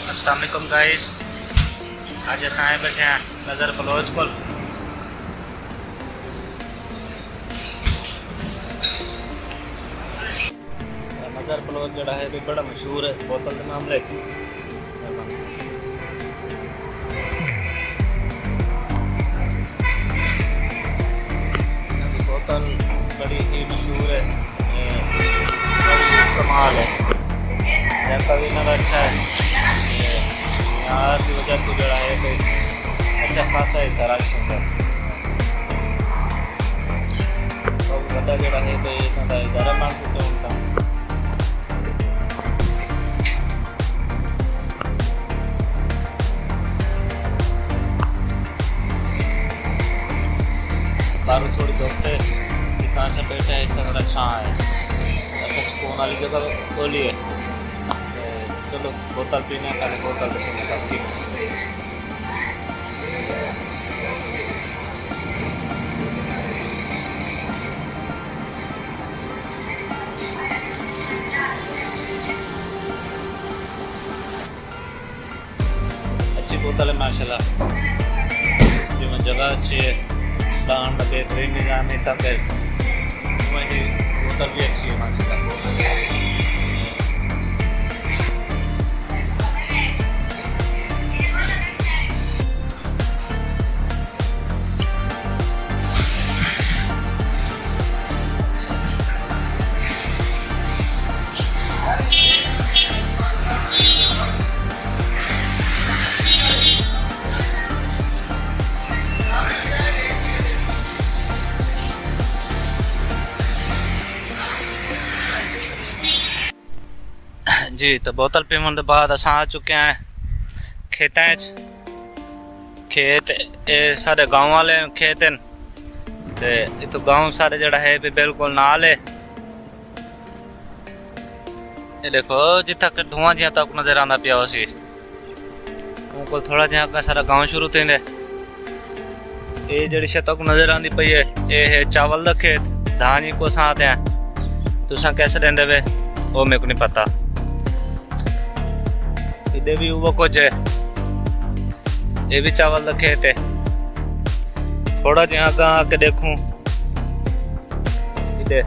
अस्सलाम वालेकुम गाइस। आज अस आए बैठे हैं नज़र बलोच को। नज़र बलोच जड़ा है भी बड़ा मशहूर है बोतल के मामले बोतल बड़ी ही मशहूर है, कमाल है। जैसा भी नज़र अच्छा है यार की वजह से जड़ा है कोई अच्छा खासा है तराश होता तो बता जड़ा है तो ये ना ज़रा मांग तो उनका बारू थोड़ी दोस्ते कहाँ से बैठे हैं, इतना बड़ा छाँ है, अच्छा सुकून वाली जगह खोली है। चलो बोतल पीने का बोतल पीने का अच्छी बोतल है माशाल्लाह। जिसमें जगह अच्छी है, दान बेहतरीन निज़ाम है, तक वही बोतल भी अच्छी है माशाल्लाह। जी तो बोतल पीवन के बाद अस आ चुके हैं खेतों खेत सारे गाँव वाले खेत हैं ते इतो गाँव सारे जड़ा है भी बिल्कुल नाल है। ये देखो जिथा धुआं जिहा तक नजर आंदा पिया उसी को थोड़ा जिहा का सारा गाँव शुरू थी। ये जड़ी शे तक नजर आंदी पई है ये है चावल दा खेत, धान ही को साथ है। तुसा कैसे रहंदे वे वो मेरे को नहीं पता। इधर भी वो कुछ है, ये भी चावल का खेत है। थोड़ा जिहा आगे आके देखूं इधर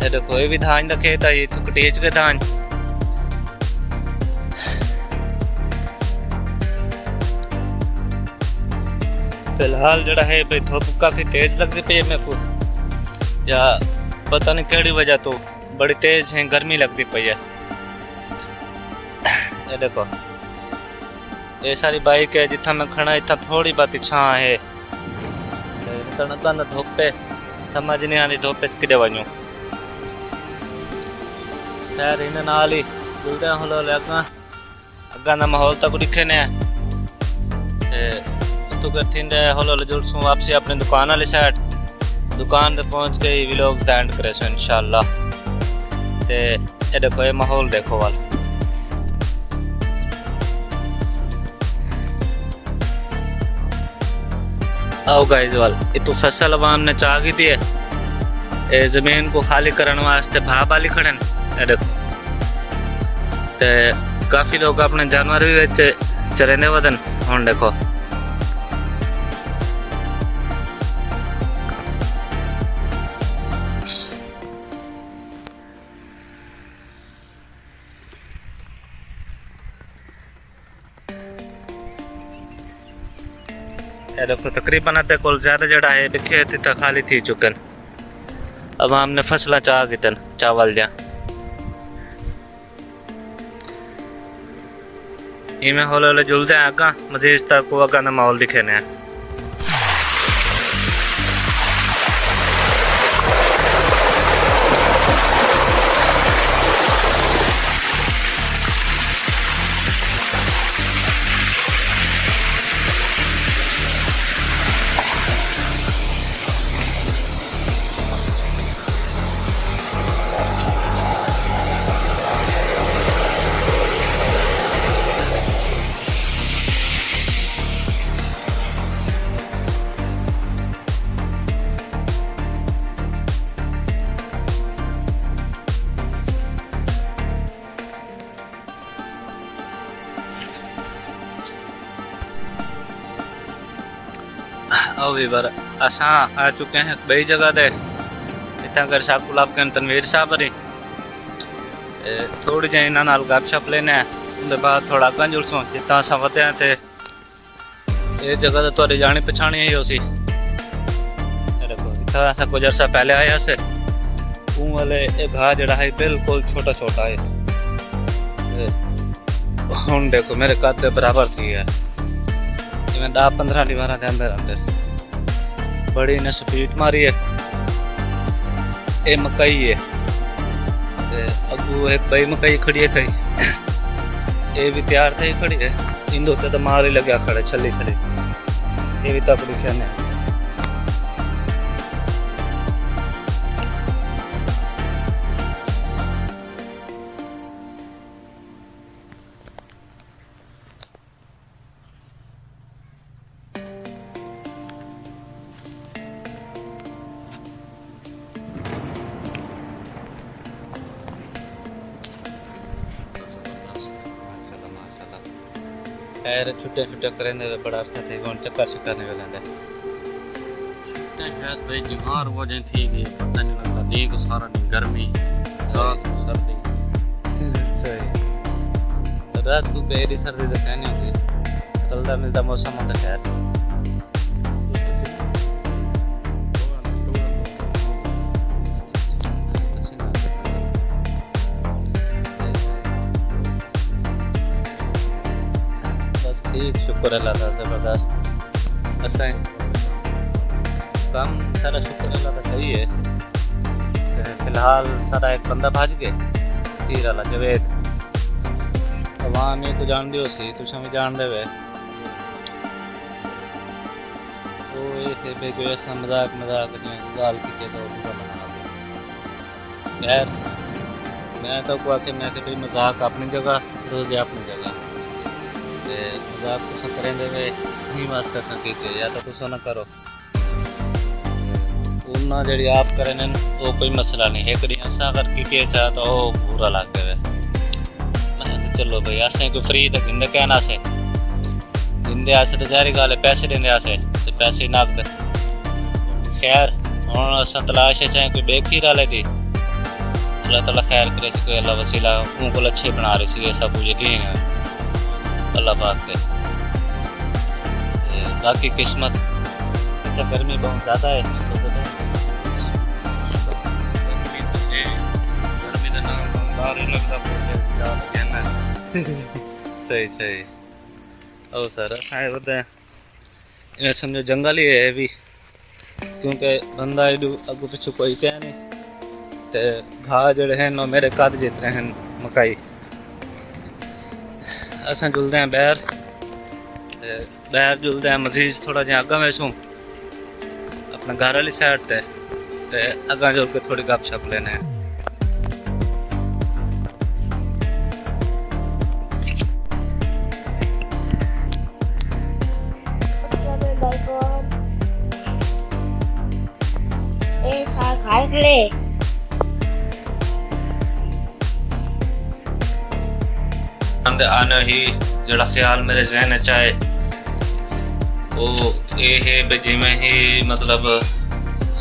ये देखो ये भी धान का खेत है, ये तो कटेज के धान। फिलहाल जड़ा है भाई धूप काफी तेज लगती पई है मेरे को, या पता नहीं केड़ी वजह तो बड़ी तेज है गर्मी लगती पई है। ये देखो ये सारी बाइक है जिथा मैं खड़ा इतना थोड़ी बात छां है, धूप पे समझ नहीं आती धूप पे किडे वजू खैर इन नाल ही जुलते हलो अगा अगा का माहौल तक दिखे ने तो थींदे हलो जुलसूँ वापसी अपनी दुकान वाली साइड। दुकान पे पहुंच के ही व्लॉग्स दा एंड करे सो इंशाल्लाह। ते ये देखो ये माहौल देखो वाल आओ गाइस वाल ये तो फसल अवाम ने चाह की थी ये जमीन को खाली करने वास्ते भाव वाली खड़े ये देखो। ते काफी लोग अपने जानवर भी बेचे चरेंदे वदन हुन देखो देखो तकरीबन अद्धे कोल ज्यादा जड़ा है खेत इतना खाली थी चुकन। अब हमने फसला चाह कितन चावल जा इमें हौले हौले जुलते हैं आगा मजीद तक को आगा माहौल दिखे ने। आओ भी बर असा आ चुके हैं बई जगह ते इतना कर साकुल आपके तनवीर साहब री थोड़ी जी इन्हां नाल गपशप लेने उनके बाद थोड़ा अग्गां जुलसों जितना असां वधे ते ये जगह तो तुहाडी जानी पछाणी ही होसी। देखो इतना असां कुछ अर्सा पहले आया से ऊं वाले ये घाह जड़ा है बिल्कुल छोटा छोटा है हुण देखो मेरे कद के बराबर थी है जिवें 10-15 दीवारां दे अंदर अंदर बड़ी ने स्पीड मारी है। ये मकई है अगू एक बई मकई खड़ी है थी ये भी तैयार थी खड़ी है इन दो तो मार ही लगे खड़े छली खड़ी ये भी तकड़ी खेने पैर छुट्टे छुट्टे करेंगे बड़ा अरसा थे कौन चक्कर शक्कर निकल जाते छुट्टे शायद भाई बीमार हो जाए थी कि पता नहीं लगता दिन को सारा दिन गर्मी रात को सर्दी सही रात को बेरी सर्दी तो कहनी होती चलता मिलता मौसम होता खैर ठीक शुक्र अल्लाह का ज़बरदस्त असा काम सारा शुक्र अल्लाह का सही है। फिलहाल सारा एक बंदा भाज गए तीर वाला जवेद वहाँ मैं को जान दियो सी तुम भी जान दे वे वो ये बे कोई ऐसा मजाक मजाक गाल की तो पूरा बना खैर मैं तो को आके मैं भाई मजाक अपनी जगह रोज़ अपनी जगह मजाक तुम करेंगे वे ही वास्ते संकीते या तो तुम ना करो उन्ना जड़ी आप करें वो कोई मसला नहीं एक डी असा अगर की चाह तो वो बुरा लग गए मैं चलो भाई असें कोई फ्री तो गिंदे कहना से गिंदे आसे तो जारी गल पैसे देंदे आसे तो पैसे नाक दे खैर हुण असां तलाश चाहे कोई बेखीर वाले दी अल्लाह ताला खैर करे कोई अल्लाह वसीला उनको अच्छे बना रही सी ऐसा कुछ यकीन है अल्लाह पाक के बाकी किस्मत तो गर्मी बहुत ज़्यादा है गर्मी का नाम बाहर ही लगता है सही सही ओ सर है बताए समझो जंगल ही है भी क्योंकि बंदा अगू पिछू कोई क्या नहीं तो घाह जड़े हैं नो मेरे कद जितने हैं मकई असा जुलते हैं बैर जुलते हैं मजीद थोड़ा जहा अग्गा वैसू अपना घर वाली साइड ते अग्गा जुल के थोड़ी गप शप लेने घर खड़े आने ही जड़ा ख्याल मेरे जहन चाहे वो ये है भी जिमें ही मतलब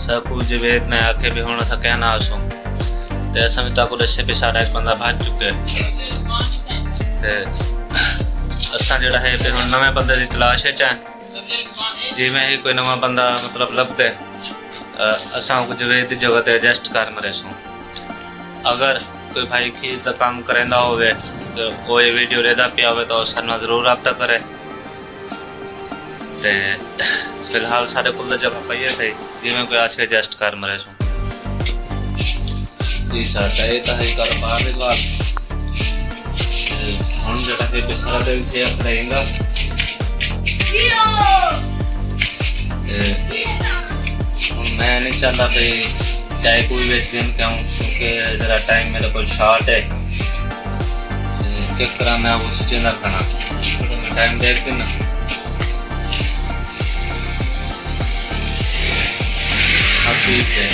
सब कुछ जवेद ने आके भी होना था कहना आसू तो ऐसा भी ताको रस्से पे सारा एक बंदा भाज चुके असा जड़ा है भी हम नवे बंदे की तलाश है चाहे जिमें ही कोई नवा बंदा मतलब लभदे असा को जवेद की जगह ते एडजस्ट कर मरे सू अगर कोई भाई खीज का काम करेंदा होवे तो कोई वीडियो रेदा पिया हो तो सारे जरूर रब्ता करे ते फिलहाल सारे को जगह पई है जिमें कोई आके एडजस्ट कर मरे सू जी साडा ये तो है कारोबार की बात हम जरा है बिसरा दे के रहेगा मैं नहीं चाहता भाई चाय कोई बेच दिन क्या हूँ क्योंकि ज़रा टाइम मेरे को शॉर्ट है किस तरह मैं उस चीज़ ना खाना थोड़ा मैं टाइम देख देना ठीक है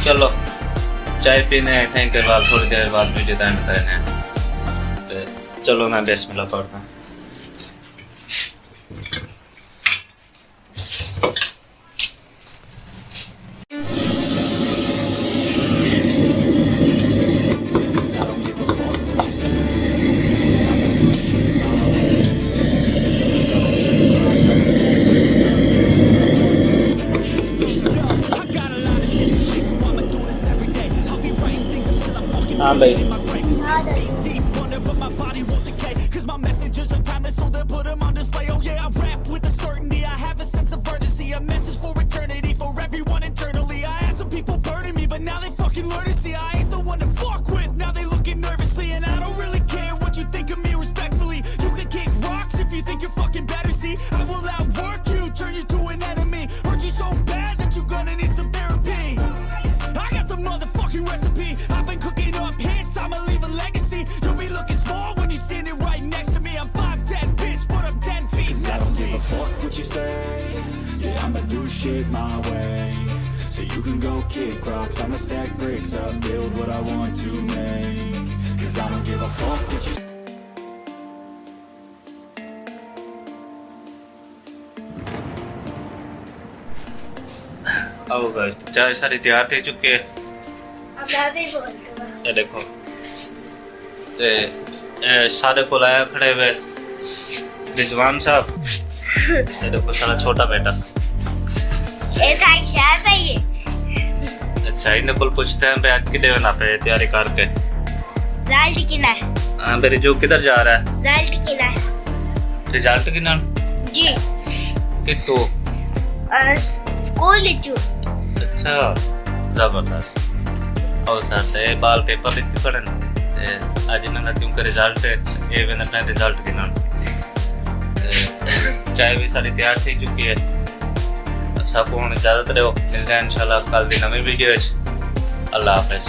चलो चाय पीने थे के बाद थोड़ी देर बाद वीडियो एंड करने चलो मैं बिस्मिल्लाह पढ़ता हूँ। हाँ भाई Cause my messages are timeless, so they'll put them on display. Oh yeah, I rap with a certainty. I have a sense of urgency, a message for eternity, for everyone internally. I had some people burning me, but now they fucking learn to see I ain't the one to fuck with. Now they looking nervously, and I don't really care what you think of me respectfully. You can kick rocks if you think you're fucking better. See, I will outwork you, turn you to an enemy. Hurt you so bad that you're gonna need some therapy. I got the motherfucking recipe. I've been cooking up hits, I'ma leave a legacy. You'll be looking small when you're standing right next to me. I'm 5'10", bitch, but I'm 10 feet. I don't give a fuck what you say. Yeah, I'ma do shit my way. So you can go kick rocks, I'ma stack bricks up, build what I want to make. Cause I don't give a fuck what you say. आओ guys चाय सारी तैयार थी चुकी है अब मैं भी बोल दूंगा ये देखो ते सारे को लाया खड़े हुए रिजवान साहब ये देखो सारा छोटा बेटा ऐसा क्या है ये अच्छा इन्हें कुल पूछते हैं पे आज कितने बना पे तैयारी करके रिजल्ट किना है हाँ मेरी जो किधर जा रहा है रिजल्ट किना है रिजल्ट की नाम जी कितो स्कूल लिचू अच्छा जबरदस्त और सर ते बाल पेपर लिखते पड़े ना ते आज इन्होंने क्योंकि रिजल्ट है ये मैंने अपने रिजल्ट की नाम चाय भी सारी तैयार थी चुकी है सबको इजाजत रहो मिलते हैं इंशाल्लाह कल दी नवी वीडियो अल्लाह हाफिज